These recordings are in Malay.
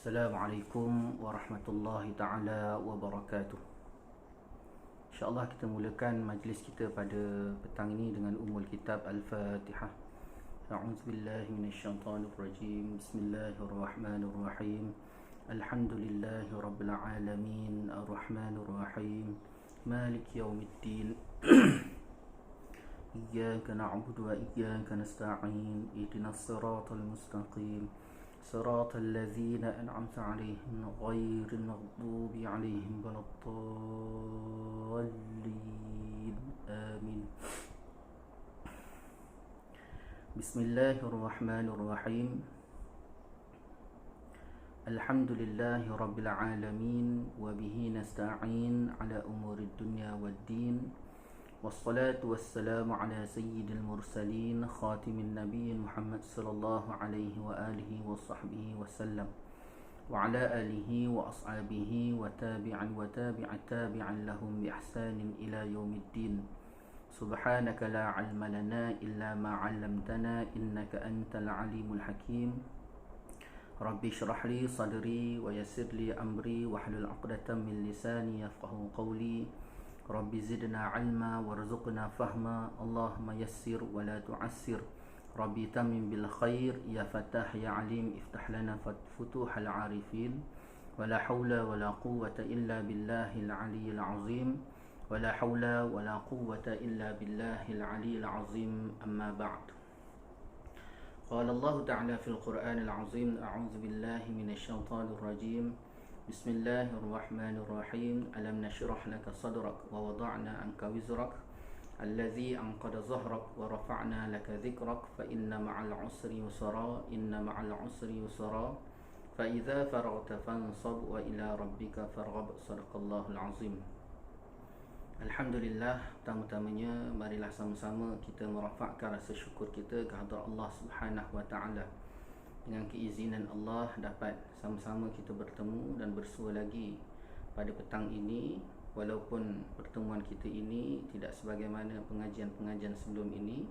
Assalamualaikum warahmatullahi taala wabarakatuh. InsyaAllah kita mulakan majlis kita pada petang ini dengan Ummul Kitab Al-Fatihah. A'udzubillahi minasyaitanir rajim. Bismillahirrahmanirrahim. Alhamdulillahi rabbil alamin. Arrahmanir rahim. Maliki yaumiddin. Iyyaka na'budu wa iyyaka nasta'in. Ihdinas siratal mustaqim. صراط الذين أنعمت عليهم غير المغضوب عليهم ولا الضالين آمين. بسم الله الرحمن الرحيم. الحمد لله رب العالمين وبه نستعين على أمور الدنيا والدين والصلاة والسلام على سيد المرسلين خاتم النبي محمد صلى الله عليه وآله وصحبه وسلم وعلى آله وأصحابه وتابع تابعا لهم بإحسان إلى يوم الدين. سبحانك لا علم لنا إلا ما علمتنا إنك أنت العليم الحكيم. رب اشرح لي صدري ويسر لي أمري واحلل عقدة من لساني يفقهوا قولي. رب زدنا علما وارزقنا فهما. اللهم يسر ولا تعسر. ربي تمم بالخير. يا فتاح يا عليم افتح لنا فتوح العارفين. ولا حول ولا قوة إلا بالله العلي العظيم. ولا حول ولا قوة إلا بالله العلي العظيم. أما بعد. قال الله تعالى في القرآن العظيم: أعوذ بالله من الشيطان الرجيم. بسم الله الرحمن الرحيم. ألم نشرح لك صدرك ووضعنا عنك وزرك الذي أنقض ظهرك ورفعنا لك ذكرك فإن مع العسر يسرا إن مع العسر يسرا فإذا فرغت فانصب وإلى ربك فارغب. صدق الله العظيم. Alhamdulillah, pertama-tamanya marilah sama-sama kita merafakkan rasa syukur kita kehadrat Allah Subhanahu wa taala. Dengan keizinan Allah dapat sama-sama kita bertemu dan bersua lagi pada petang ini. Walaupun pertemuan kita ini tidak sebagaimana pengajian-pengajian sebelum ini,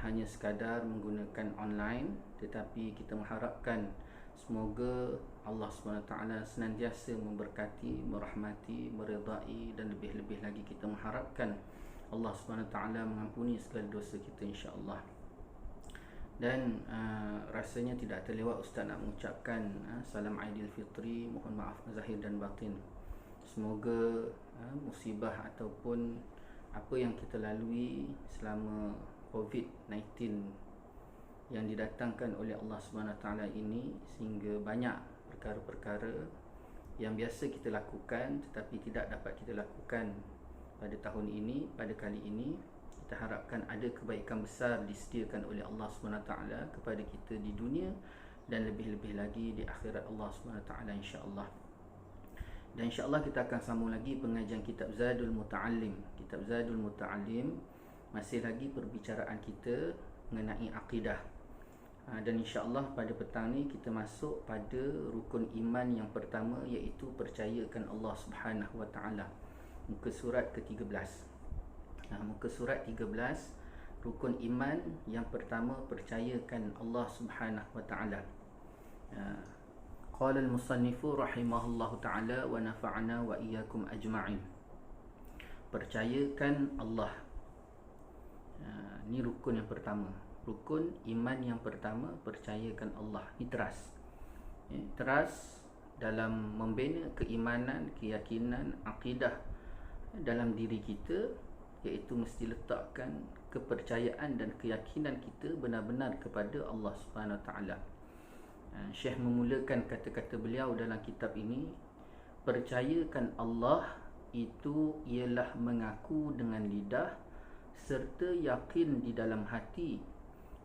hanya sekadar menggunakan online, tetapi kita mengharapkan semoga Allah SWT senantiasa memberkati, merahmati, meredai, dan lebih-lebih lagi kita mengharapkan Allah SWT mengampuni segala dosa kita insya-Allah. Dan rasanya tidak terlewat Ustaz nak mengucapkan salam Aidilfitri, mohon maaf zahir dan batin. Semoga musibah ataupun apa yang kita lalui selama COVID-19 yang didatangkan oleh Allah SWT ini, sehingga banyak perkara-perkara yang biasa kita lakukan tetapi tidak dapat kita lakukan pada tahun ini, pada kali ini, kita harapkan ada kebaikan besar disediakan oleh Allah SWT kepada kita di dunia dan lebih-lebih lagi di akhirat Allah SWT insya-Allah. Dan insya-Allah kita akan sambung lagi pengajian kitab Zadul Muta'allim. Kitab Zadul Muta'allim masih lagi perbicaraan kita mengenai akidah. Dan insya-Allah pada petang ni kita masuk pada rukun iman yang pertama, iaitu percayakan Allah Subhanahu wa taala. Muka surat ke-13. Muka surat 13, rukun iman yang pertama, percayakan Allah Subhanahu wa taala. Qala al-musannifu rahimahullahu taala wa nafa'ana wa iyyakum ajma'in. Percayakan Allah. Ini rukun yang pertama. Rukun iman yang pertama, percayakan Allah. Ini trust. Trust dalam membina keimanan, keyakinan, akidah dalam diri kita, iaitu mesti letakkan kepercayaan dan keyakinan kita benar-benar kepada Allah Subhanahu Wa Taala. Syekh memulakan kata-kata beliau dalam kitab ini, percayakan Allah itu ialah mengaku dengan lidah serta yakin di dalam hati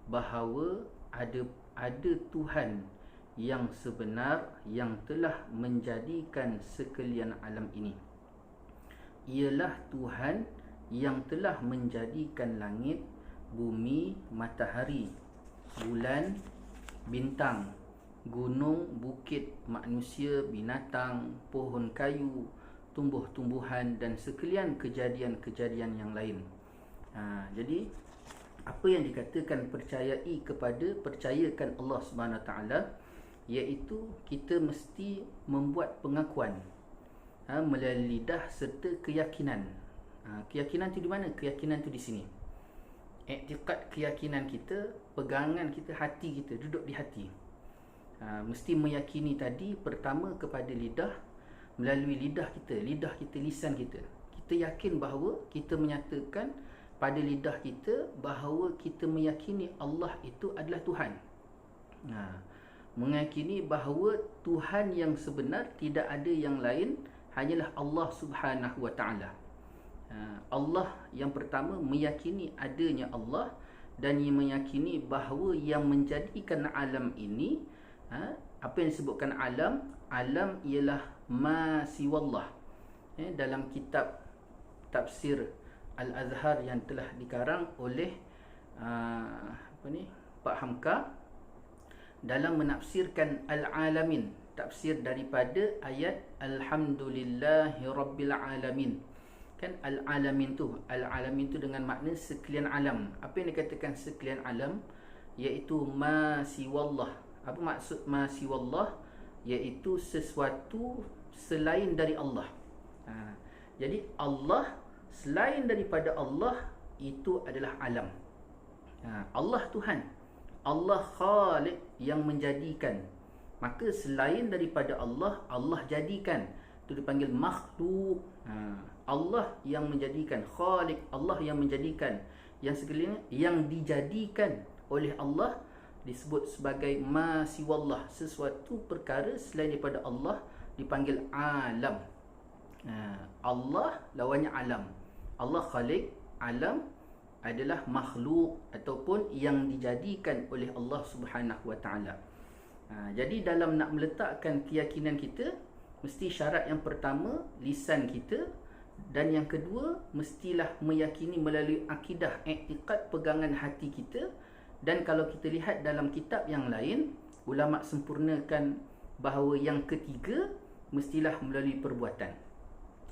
bahawa ada Tuhan yang sebenar yang telah menjadikan sekalian alam ini. Ialah Tuhan yang telah menjadikan langit, bumi, matahari, bulan, bintang, gunung, bukit, manusia, binatang, pohon kayu, tumbuh-tumbuhan dan sekalian kejadian-kejadian yang lain. Jadi apa yang dikatakan percayakan Allah Subhanahu Wa Taala, iaitu kita mesti membuat pengakuan melalui lidah serta keyakinan. Keyakinan tu di mana? Keyakinan tu di sini. Iktikad, keyakinan kita, pegangan kita, hati kita, duduk di hati. Mesti meyakini tadi pertama kepada lidah, melalui lidah kita, lisan kita. Kita yakin bahawa kita menyatakan pada lidah kita bahawa kita meyakini Allah itu adalah Tuhan. Meyakini bahawa Tuhan yang sebenar tidak ada yang lain, hanyalah Allah Subhanahu wa ta'ala. Allah yang pertama, meyakini adanya Allah, dan meyakini bahawa yang menjadikan alam ini, apa yang disebutkan alam ialah ma siwallah. Dalam kitab tafsir Al-Azhar yang telah dikarang oleh Pak Hamka, dalam menafsirkan Al-Alamin, tafsir daripada ayat Alhamdulillahi Rabbil Alamin. Kan Al-Alamin tu dengan makna sekalian alam. Apa yang dikatakan sekalian alam? Iaitu ma siwallah. Apa maksud ma siwallah? Iaitu sesuatu selain dari Allah. Jadi Allah, selain daripada Allah, itu adalah alam. Allah Tuhan, Allah Khaliq yang menjadikan. Maka selain daripada Allah, Allah jadikan. Itu dipanggil makhluk. Allah yang menjadikan, Khaliq, Allah yang menjadikan. Yang sekelilingnya yang dijadikan oleh Allah disebut sebagai ma siwallah. Sesuatu perkara selain daripada Allah dipanggil alam. Allah lawannya alam. Allah Khaliq, alam adalah makhluk ataupun yang dijadikan oleh Allah Subhanahu wa ta'ala. Jadi dalam nak meletakkan keyakinan kita, mesti syarat yang pertama lisan kita, dan yang kedua mestilah meyakini melalui akidah, iktikad, pegangan hati kita. Dan kalau kita lihat dalam kitab yang lain, ulama sempurnakan bahawa yang ketiga mestilah melalui perbuatan.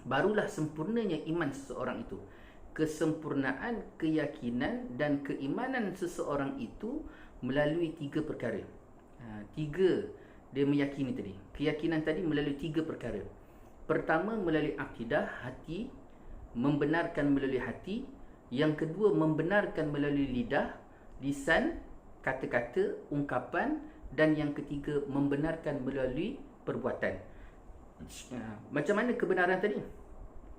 Barulah sempurnanya iman seseorang itu. Kesempurnaan keyakinan dan keimanan seseorang itu melalui tiga perkara. Tiga dia meyakini tadi. Keyakinan tadi melalui tiga perkara. Pertama, melalui akidah, hati, membenarkan melalui hati. Yang kedua, membenarkan melalui lidah, lisan, kata-kata, ungkapan. Dan yang ketiga, membenarkan melalui perbuatan. Macam mana kebenaran tadi?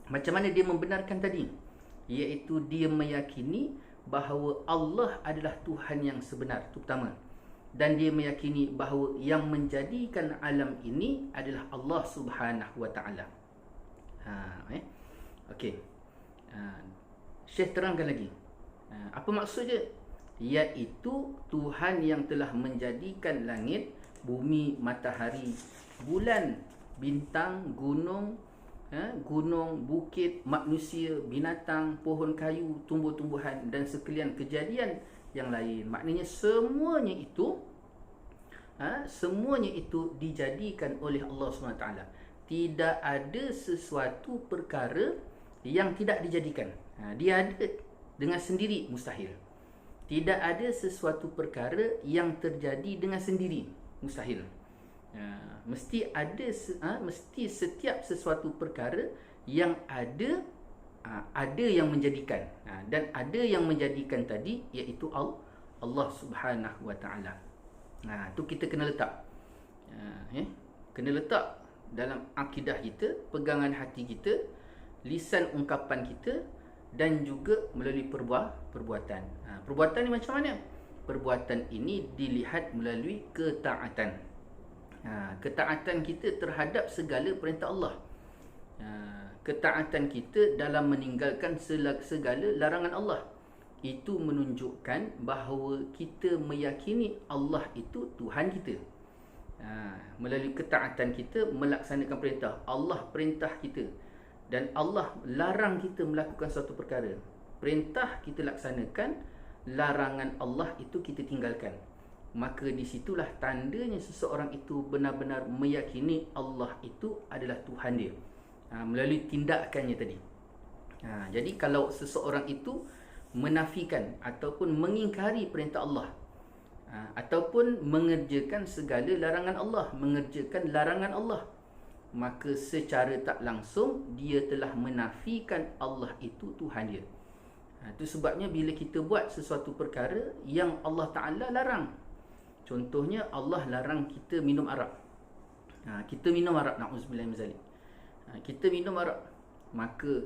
Macam mana dia membenarkan tadi? Iaitu dia meyakini bahawa Allah adalah Tuhan yang sebenar. Itu pertama. Dan dia meyakini bahawa yang menjadikan alam ini adalah Allah Subhanahu wa ta'ala. Okey. Syekh terangkan lagi. Apa maksudnya? Iaitu Tuhan yang telah menjadikan langit, bumi, matahari, bulan, bintang, gunung, bukit, manusia, binatang, pohon kayu, tumbuh-tumbuhan dan sekalian kejadian yang lain. Maknanya semuanya itu dijadikan oleh Allah SWT. Tidak ada sesuatu perkara yang tidak dijadikan. Dia ada dengan sendiri, mustahil. Tidak ada sesuatu perkara yang terjadi dengan sendiri, mustahil. Mesti ada, mesti setiap sesuatu perkara yang ada yang menjadikan. Dan ada yang menjadikan tadi iaitu Allah Subhanahu wa ta'ala. Tu kita kena letak. Kena letak dalam akidah kita, pegangan hati kita, lisan ungkapan kita, dan juga melalui perbuatan. Perbuatan ni macam mana? Perbuatan ini dilihat melalui ketaatan. Ketaatan kita terhadap segala perintah Allah. Ketaatan kita dalam meninggalkan segala larangan Allah. Itu menunjukkan bahawa kita meyakini Allah itu Tuhan kita. Melalui ketaatan kita melaksanakan perintah. Allah perintah kita. Dan Allah larang kita melakukan suatu perkara. Perintah kita laksanakan, larangan Allah itu kita tinggalkan. Maka disitulah tandanya seseorang itu benar-benar meyakini Allah itu adalah Tuhan dia. Melalui tindakannya tadi. Jadi kalau seseorang itu menafikan ataupun mengingkari perintah Allah, ataupun mengerjakan segala larangan Allah, mengerjakan larangan Allah, maka secara tak langsung dia telah menafikan Allah itu Tuhan dia. Itu sebabnya bila kita buat sesuatu perkara yang Allah Ta'ala larang, contohnya Allah larang kita minum arak. Kita minum arak, na'udzubillah min zalik. Kita minum arak, maka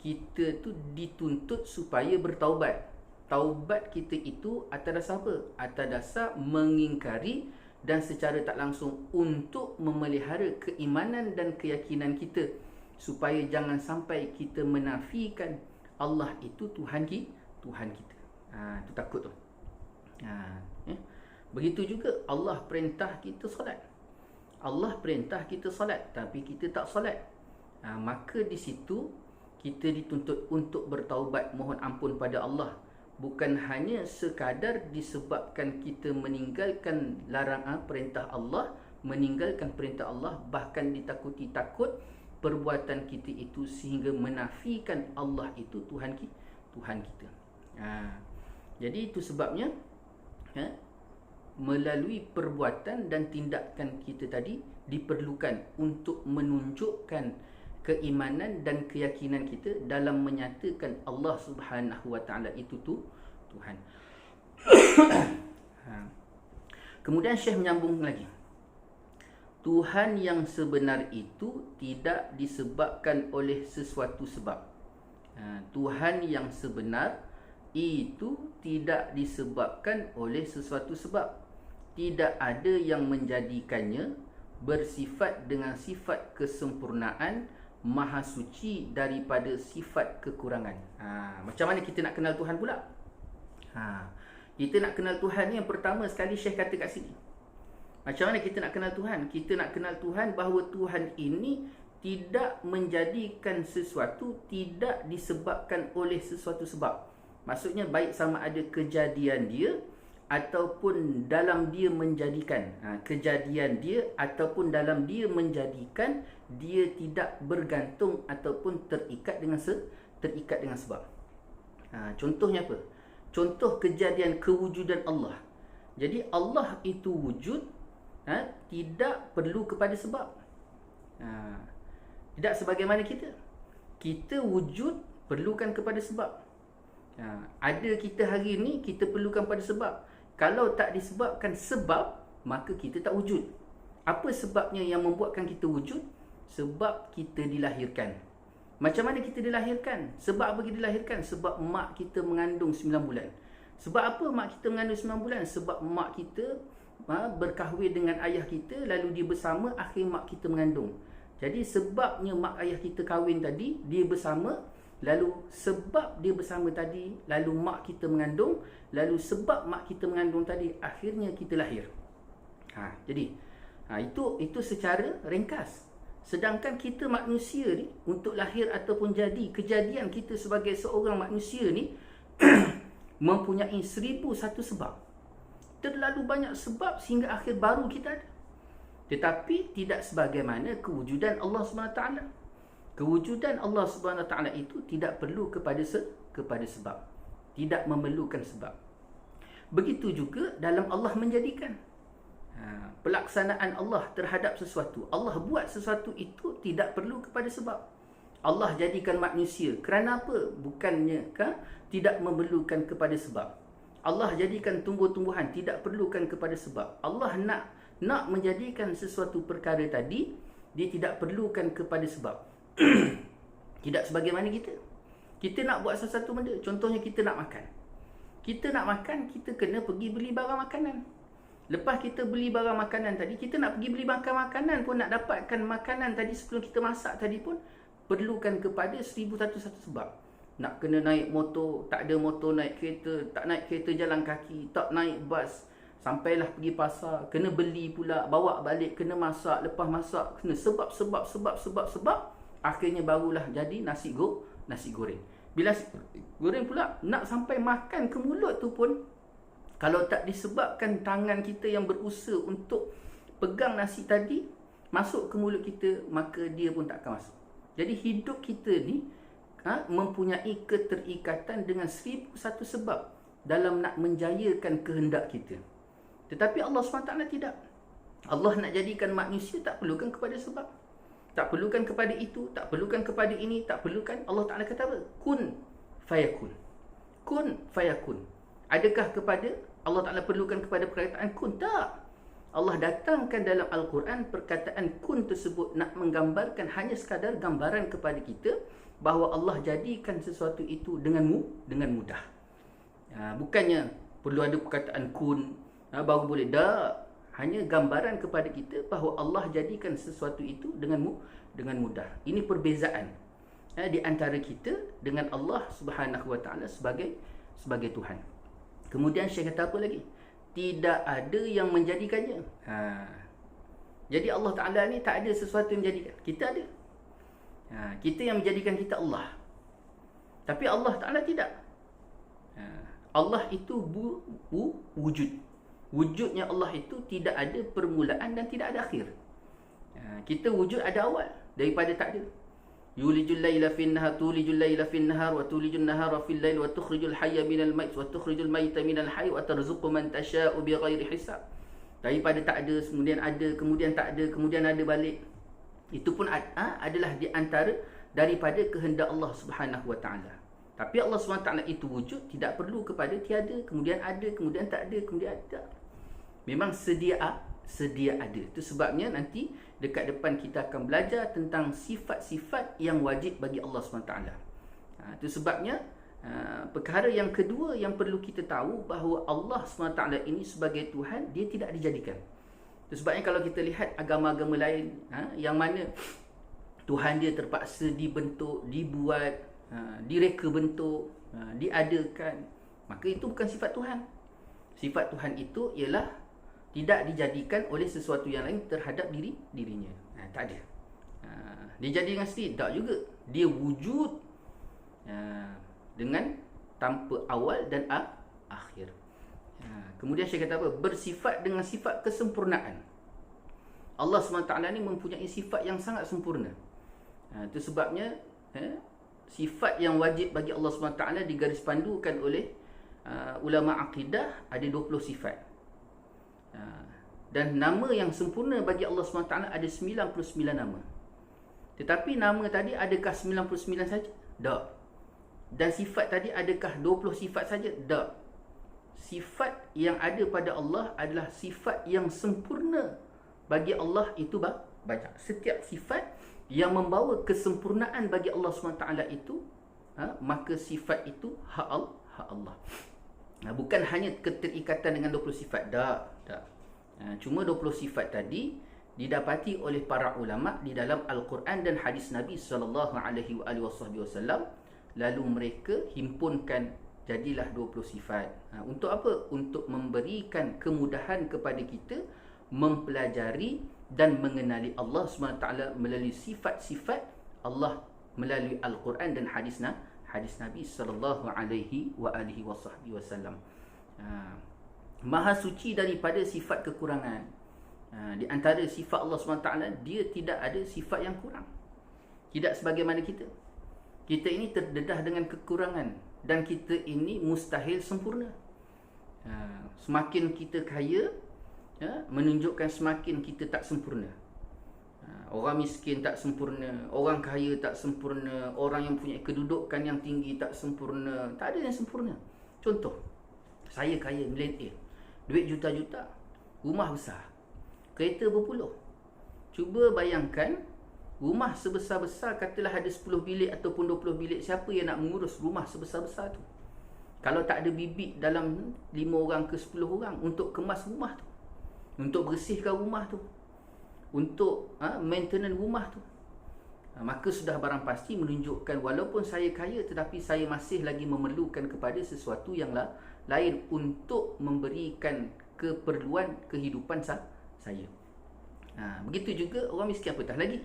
kita tu dituntut supaya bertaubat. Taubat kita itu atas dasar apa? Atas dasar mengingkari dan secara tak langsung untuk memelihara keimanan dan keyakinan kita, supaya jangan sampai kita menafikan Allah itu Tuhan kita. Itu takut tu. Begitu juga Allah perintah kita solat. Allah perintah kita solat, tapi kita tak solat. Maka di situ kita dituntut untuk bertaubat, mohon ampun pada Allah. Bukan hanya sekadar disebabkan kita meninggalkan perintah Allah, meninggalkan perintah Allah, bahkan ditakuti takut perbuatan kita itu sehingga menafikan Allah itu Tuhan kita. Jadi itu sebabnya melalui perbuatan dan tindakan kita tadi diperlukan untuk menunjukkan keimanan dan keyakinan kita dalam menyatakan Allah Subhanahu Wa Taala itu Tuhan. Kemudian Syekh menyambung lagi. Tuhan yang sebenar itu tidak disebabkan oleh sesuatu sebab. Tuhan yang sebenar itu tidak disebabkan oleh sesuatu sebab. Tidak ada yang menjadikannya bersifat dengan sifat kesempurnaan, maha suci daripada sifat kekurangan. Macam mana kita nak kenal Tuhan pula? Kita nak kenal Tuhan ni, yang pertama sekali Syekh kata kat sini. Macam mana kita nak kenal Tuhan? Kita nak kenal Tuhan bahawa Tuhan ini tidak menjadikan sesuatu, tidak disebabkan oleh sesuatu sebab. Maksudnya baik sama ada kejadian dia ataupun dalam dia menjadikan. Kejadian dia ataupun dalam dia menjadikan, dia tidak bergantung ataupun terikat dengan sebab. Contohnya apa? Contoh kejadian kewujudan Allah. Jadi Allah itu wujud, tidak perlu kepada sebab. Tidak sebagaimana kita. Kita wujud perlukan kepada sebab. Ada kita hari ni, kita perlukan pada sebab. Kalau tak disebabkan sebab, maka kita tak wujud. Apa sebabnya yang membuatkan kita wujud? Sebab kita dilahirkan. Macam mana kita dilahirkan? Sebab apa kita dilahirkan? Sebab mak kita mengandung 9 bulan. Sebab apa mak kita mengandung 9 bulan? Sebab mak kita berkahwin dengan ayah kita, lalu dia bersama, akhir mak kita mengandung. Jadi sebabnya mak ayah kita kahwin tadi, dia bersama, lalu sebab dia bersama tadi, lalu mak kita mengandung, lalu sebab mak kita mengandung tadi, akhirnya kita lahir. Jadi itu secara ringkas. Sedangkan kita manusia ni, untuk lahir ataupun jadi, kejadian kita sebagai seorang manusia ni mempunyai 1001 sebab. Terlalu banyak sebab sehingga akhir baru kita ada. Tetapi tidak sebagaimana kewujudan Allah SWT. Kewujudan Allah SWT itu tidak perlu kepada sebab. Tidak memerlukan sebab. Begitu juga dalam Allah menjadikan. Pelaksanaan Allah terhadap sesuatu. Allah buat sesuatu itu tidak perlu kepada sebab. Allah jadikan manusia. Kerana apa? Bukannya tidak memerlukan kepada sebab. Allah jadikan tumbuh-tumbuhan, tidak perlukan kepada sebab. Allah nak menjadikan sesuatu perkara tadi, dia tidak perlukan kepada sebab. Tidak sebagaimana kita. Kita nak buat sesuatu benda. Contohnya kita nak makan. Kita nak makan, kita kena pergi beli barang makanan. Lepas kita beli barang makanan tadi, kita nak pergi beli makanan pun, nak dapatkan makanan tadi sebelum kita masak tadi pun, perlukan kepada 1001 sebab. Nak kena naik motor, tak ada motor, naik kereta, tak naik kereta jalan kaki, tak naik bas, sampailah pergi pasar, kena beli pula, bawa balik, kena masak, lepas masak, kena sebab, akhirnya barulah jadi nasi goreng. Bila nasi goreng pula, nak sampai makan ke mulut tu pun, kalau tak disebabkan tangan kita yang berusaha untuk pegang nasi tadi masuk ke mulut kita, maka dia pun tak akan masuk. Jadi hidup kita ni mempunyai keterikatan dengan 1001 sebab dalam nak menjayakan kehendak kita. Tetapi Allah SWT tidak. Allah nak jadikan manusia tak perlukan kepada sebab, tak perlukan kepada itu, tak perlukan kepada ini, tak perlukan. Allah Ta'ala kata apa? Kun fayakun. Kun fayakun. Adakah kepada Allah Ta'ala perlukan kepada perkataan kun? Tak. Allah datangkan dalam Al-Quran perkataan kun tersebut nak menggambarkan hanya sekadar gambaran kepada kita bahawa Allah jadikan sesuatu itu dengan mudah. Bukannya perlu ada perkataan kun baru boleh. Tak. Hanya gambaran kepada kita bahawa Allah jadikan sesuatu itu dengan mudah. Ini perbezaan di antara kita dengan Allah Subhanahu Wa Taala sebagai Tuhan. Kemudian Syekh kata apa lagi? Tidak ada yang menjadikannya. Jadi Allah Ta'ala ni tak ada sesuatu yang menjadikan. Kita ada. Kita yang menjadikan kita Allah. Tapi Allah Ta'ala tidak. Allah itu wujud. Wujudnya Allah itu tidak ada permulaan dan tidak ada akhir. Kita wujud ada awal daripada tak ada. Yulijul laila fin nahar, tulijul laila fin nahar, wa tulijul nahara fil lail, wa tukhrijul hayya minal mayt, wa tukhrijul mayta minal hayy, wa tarzuqu man tasha'u bighairi hisab. Daripada tak ada, kemudian ada, kemudian tak ada, kemudian ada balik. Itu pun adalah di antara daripada kehendak Allah Subhanahu Wa Taala. Tapi Allah Subhanahu Wa Taala itu wujud, tidak perlu kepada tiada, kemudian ada, kemudian tak ada, kemudian ada. Memang sedia ada. Itu sebabnya nanti dekat depan kita akan belajar tentang sifat-sifat yang wajib bagi Allah SWT. Itu sebabnya perkara yang kedua yang perlu kita tahu bahawa Allah SWT ini sebagai Tuhan, dia tidak dijadikan. Itu sebabnya kalau kita lihat agama-agama lain yang mana Tuhan dia terpaksa dibentuk, dibuat, direka bentuk, diadakan, maka itu bukan sifat Tuhan. Sifat Tuhan itu ialah tidak dijadikan oleh sesuatu yang lain terhadap dirinya. Tak ada. Dia jadi dengan sendiri? Tak juga. Dia wujud dengan tanpa awal dan akhir. Kemudian saya kata apa? Bersifat dengan sifat kesempurnaan. Allah SWT ni mempunyai sifat yang sangat sempurna. Itu sebabnya sifat yang wajib bagi Allah SWT digaris pandukan oleh ulama akidah ada 20 sifat. Dan nama yang sempurna bagi Allah SWT ada 99 nama. Tetapi nama tadi adakah 99 saja? Tak. Dan sifat tadi adakah 20 sifat saja? Tak. Sifat yang ada pada Allah adalah sifat yang sempurna bagi Allah itu banyak. Setiap sifat yang membawa kesempurnaan bagi Allah SWT itu, maka sifat itu hak Allah. Bukan hanya keterikatan dengan 20 sifat. Tak. Cuma 20 sifat tadi didapati oleh para ulama di dalam Al-Quran dan hadis Nabi SAW. Lalu mereka himpunkan jadilah 20 sifat. Untuk apa? Untuk memberikan kemudahan kepada kita mempelajari dan mengenali Allah SWT melalui sifat-sifat Allah melalui Al-Quran dan hadis Nabi SAW. Maha suci daripada sifat kekurangan. Di antara sifat Allah SWT, dia tidak ada sifat yang kurang. Tidak sebagaimana kita. Kita ini terdedah dengan kekurangan dan kita ini mustahil sempurna. Semakin kita kaya, menunjukkan semakin kita tak sempurna. Orang miskin tak sempurna, orang kaya tak sempurna, orang yang punya kedudukan yang tinggi tak sempurna. Tak ada yang sempurna. Contoh, saya kaya milion duit juta-juta, rumah besar, kereta berpuluh. Cuba bayangkan, rumah sebesar-besar, katalah ada 10 bilik ataupun 20 bilik, siapa yang nak mengurus rumah sebesar-besar tu? Kalau tak ada bibit dalam 5 orang ke 10 orang untuk kemas rumah tu, untuk bersihkan rumah tu, untuk maintenance rumah tu, maka sudah barang pasti menunjukkan walaupun saya kaya tetapi saya masih lagi memerlukan kepada sesuatu yang lain untuk memberikan keperluan kehidupan saya. Begitu juga orang miskin apatah lagi.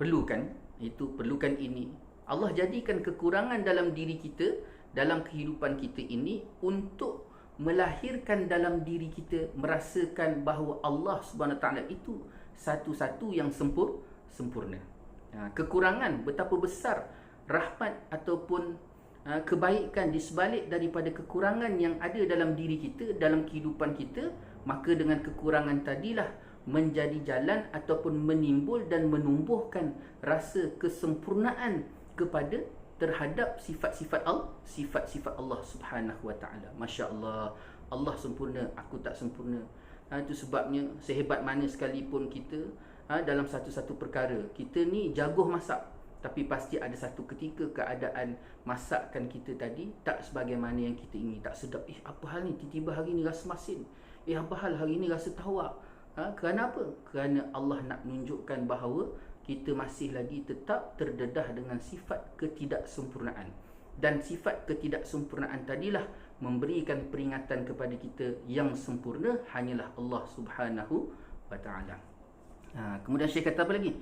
Perlukan itu, perlukan ini. Allah jadikan kekurangan dalam diri kita, dalam kehidupan kita ini untuk melahirkan dalam diri kita merasakan bahawa Allah Subhanahu Taala itu satu-satu yang sempurna. Kekurangan betapa besar rahmat ataupun kebaikan di sebalik daripada kekurangan yang ada dalam diri kita, dalam kehidupan kita, maka dengan kekurangan tadilah menjadi jalan ataupun menimbul dan menumbuhkan rasa kesempurnaan kepada terhadap sifat-sifat Allah Subhanahu wa taala. Masya-Allah, Allah sempurna, aku tak sempurna. Itu sebabnya sehebat mana sekalipun kita dalam satu-satu perkara, kita ni jago masak, tapi pasti ada satu ketika keadaan masakan kita tadi tak sebagaimana yang kita ingin, tak sedap. Apa hal ni, tiba-tiba hari ni rasa masin. Apa hal hari ni rasa tawak. Kerana apa? Kerana Allah nak menunjukkan bahawa kita masih lagi tetap terdedah dengan sifat ketidaksempurnaan. Dan sifat ketidaksempurnaan tadilah memberikan peringatan kepada kita yang sempurna hanyalah Allah Subhanahu wa taala. Kemudian Syekh kata apa lagi?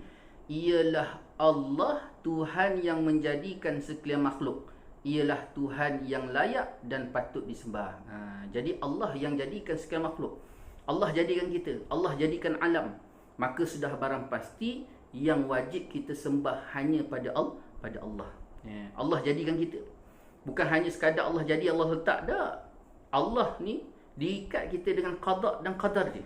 Ialah Allah Tuhan yang menjadikan sekalian makhluk. Ialah Tuhan yang layak dan patut disembah. Jadi Allah yang jadikan sekalian makhluk. Allah jadikan kita, Allah jadikan alam. Maka sudah barang pasti yang wajib kita sembah hanya pada Allah. Allah jadikan kita. Bukan hanya sekadar Allah jadi, Allah letak. Tak. Allah ni diikat kita dengan qada dan qadar dia.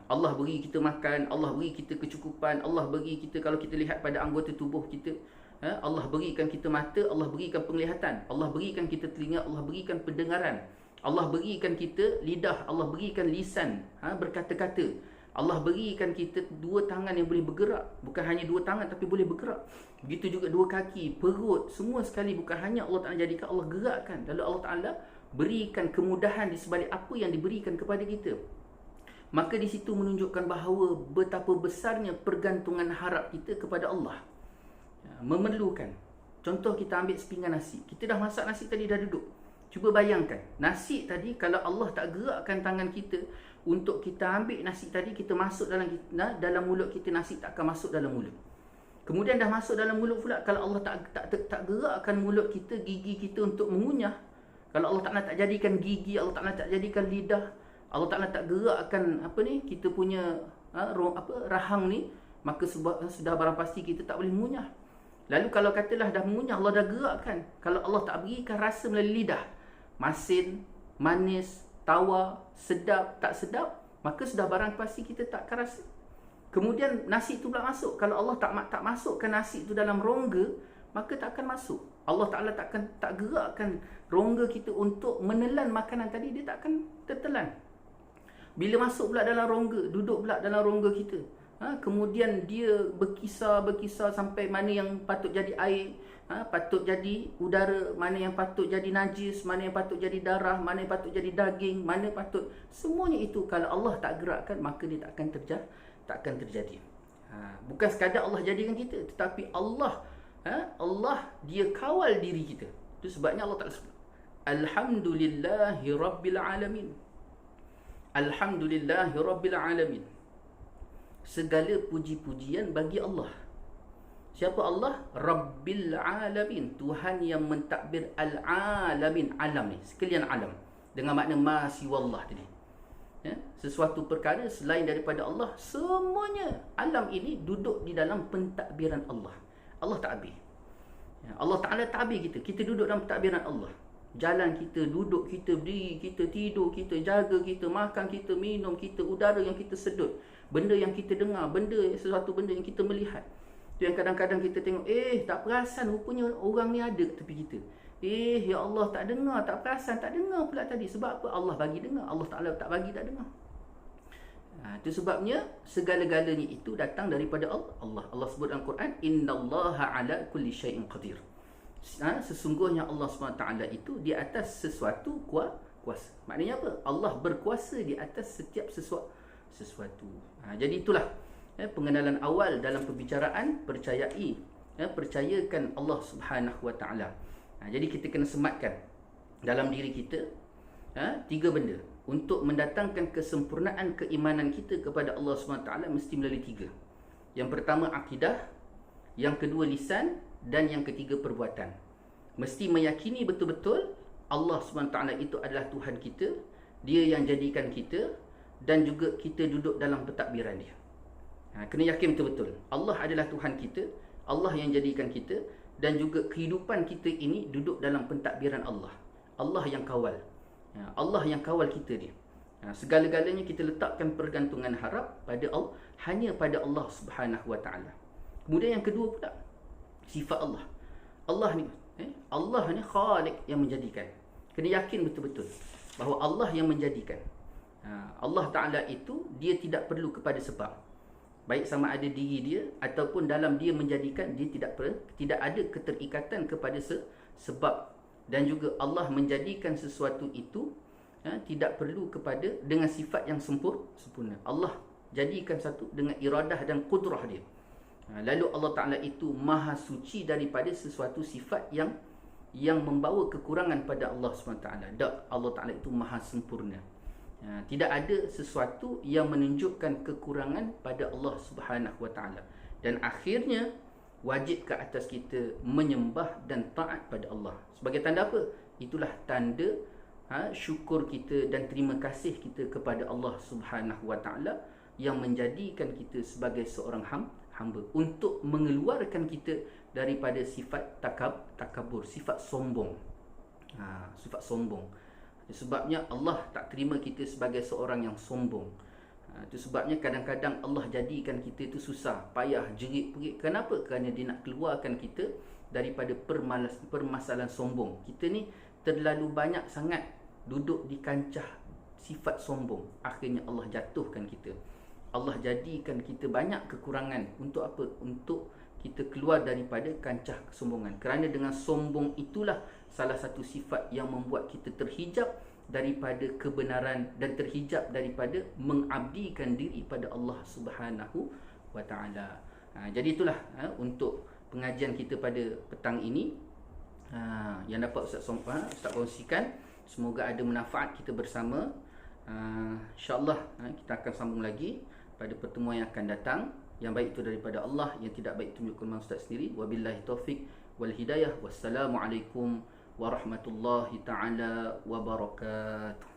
Allah beri kita makan, Allah beri kita kecukupan, Allah beri kita, kalau kita lihat pada anggota tubuh kita, Allah berikan kita mata, Allah berikan penglihatan, Allah berikan kita telinga, Allah berikan pendengaran, Allah berikan kita lidah, Allah berikan lisan, berkata-kata. Allah berikan kita dua tangan yang boleh bergerak. Bukan hanya dua tangan tapi boleh bergerak. Begitu juga dua kaki, perut, semua sekali. Bukan hanya Allah Ta'ala jadikan, Allah gerakkan. Lalu Allah Ta'ala berikan kemudahan di sebalik apa yang diberikan kepada kita. Maka di situ menunjukkan bahawa betapa besarnya pergantungan harap kita kepada Allah. Memerlukan. Contoh, kita ambil sepinggan nasi. Kita dah masak nasi tadi, dah duduk. Cuba bayangkan, nasi tadi kalau Allah tak gerakkan tangan kita untuk kita ambil nasi tadi, kita masuk dalam mulut kita, nasi tak akan masuk dalam mulut. Kemudian dah masuk dalam mulut pula, kalau Allah tak gerakkan mulut kita, gigi kita untuk mengunyah. Kalau Allah Ta'ala tak jadikan gigi, Allah Ta'ala tak jadikan lidah, Allah Ta'ala tak gerakkan kita punya rahang ni, maka sudah barang pasti kita tak boleh mengunyah. Lalu kalau katalah dah mengunyah, Allah dah gerakkan, kalau Allah tak berikan rasa melalui lidah, masin, manis, tawar, sedap, tak sedap, maka sudah barang pasti kita tak akan rasa. Kemudian nasi itu pula masuk. Kalau Allah tak masukkan nasi itu dalam rongga, maka tak akan masuk. Allah Ta'ala tak gerakkan rongga kita untuk menelan makanan tadi, dia tak akan tertelan. Bila masuk pula dalam rongga, duduk pula dalam rongga kita, kemudian dia berkisar sampai mana yang patut jadi air, patut jadi udara, mana yang patut jadi najis, mana yang patut jadi darah, mana yang patut jadi daging, mana patut, semuanya itu kalau Allah tak gerakkan, maka dia tak akan terjadi. Bukan sekadar Allah jadikan kita, tetapi Allah dia kawal diri kita. Itu sebabnya Allah Ta'ala sebut Alhamdulillahi Rabbil Alamin. Alhamdulillahi Rabbil Alamin. Segala puji-pujian bagi Allah. Siapa Allah? Rabbil Alamin, Tuhan yang mentadbir al-alamin, alam ni, sekalian alam, dengan makna ma siwallah tadi. Sesuatu perkara selain daripada Allah, semuanya alam ini duduk di dalam pentadbiran Allah. Allah takbir. Allah Ta'ala takbir kita. Kita duduk dalam pentadbiran Allah. Jalan kita, duduk kita, berdiri kita, tidur kita, jaga kita, makan kita, minum kita, udara yang kita sedut, benda yang kita dengar, sesuatu benda yang kita melihat. Tu yang kadang-kadang kita tengok, tak perasan rupanya orang ni ada kat tepi kita. Ya Allah, tak dengar, tak perasan, tak dengar pula tadi. Sebab apa? Allah bagi dengar, Allah Ta'ala tak bagi tak dengar. Itu sebabnya segala-galanya itu datang daripada Allah. Allah sebut dalam Quran, innallaha ala kulli syai'in qadir. Sesungguhnya Allah SWT itu di atas sesuatu kuasa. Maknanya apa? Allah berkuasa di atas setiap sesuatu. Jadi itulah pengenalan awal dalam perbicaraan percayakan Allah Subhanahu Wa Taala. Jadi kita kena sematkan dalam diri kita tiga benda untuk mendatangkan kesempurnaan keimanan kita kepada Allah SWT, mesti melalui tiga. Yang pertama akidah, yang kedua lisan, dan yang ketiga perbuatan. Mesti meyakini betul-betul Allah SWT itu adalah Tuhan kita, dia yang jadikan kita, dan juga kita duduk dalam pentadbiran dia. Kena yakin betul-betul Allah adalah Tuhan kita, Allah yang jadikan kita, dan juga kehidupan kita ini duduk dalam pentadbiran Allah. Allah yang kawal, Allah yang kawal kita dia. Segala-galanya kita letakkan pergantungan harap pada Allah, hanya pada Allah Subhanahu wa taala. Kemudian yang kedua pula, sifat Allah. Allah ni Allah ni Khaliq, yang menjadikan. Kena yakin betul-betul bahawa Allah yang menjadikan. Allah Ta'ala itu dia tidak perlu kepada sebab, baik sama ada diri dia ataupun dalam dia menjadikan, dia tidak ada keterikatan kepada sebab. Dan juga Allah menjadikan sesuatu itu tidak perlu kepada dengan sifat yang sempurna. Allah jadikan satu dengan iradah dan kudrah dia. Lalu Allah Ta'ala itu maha suci daripada sesuatu sifat yang membawa kekurangan pada Allah SWT. Allah Ta'ala itu maha sempurna. Tidak ada sesuatu yang menunjukkan kekurangan pada Allah Subhanahu wa taala. Dan akhirnya wajib ke atas kita menyembah dan taat pada Allah. Sebagai tanda apa? Itulah tanda syukur kita dan terima kasih kita kepada Allah Subhanahu wa taala yang menjadikan kita sebagai seorang hamba, untuk mengeluarkan kita daripada sifat takabur, sifat sombong. Sifat sombong. Sebabnya Allah tak terima kita sebagai seorang yang sombong. Itu sebabnya kadang-kadang Allah jadikan kita itu susah, payah, jerit-perit. Kenapa? Kerana dia nak keluarkan kita daripada permasalahan sombong. Kita ni terlalu banyak sangat duduk di kancah sifat sombong. Akhirnya Allah jatuhkan kita. Allah jadikan kita banyak kekurangan. Untuk apa? Untuk kita keluar daripada kancah kesombongan. Kerana dengan sombong itulah salah satu sifat yang membuat kita terhijab daripada kebenaran dan terhijab daripada mengabdikan diri pada Allah Subhanahu wa taala. Jadi itulah untuk pengajian kita pada petang ini yang dapat Ustaz kongsikan. Semoga ada manfaat kita bersama. InsyaAllah kita akan sambung lagi pada pertemuan yang akan datang. Yang baik itu daripada Allah, yang tidak baik itu milik Ustaz sendiri. Wabillahi taufik wal hidayah. Wassalamualaikum warahmatullahi taala wabarakatuh.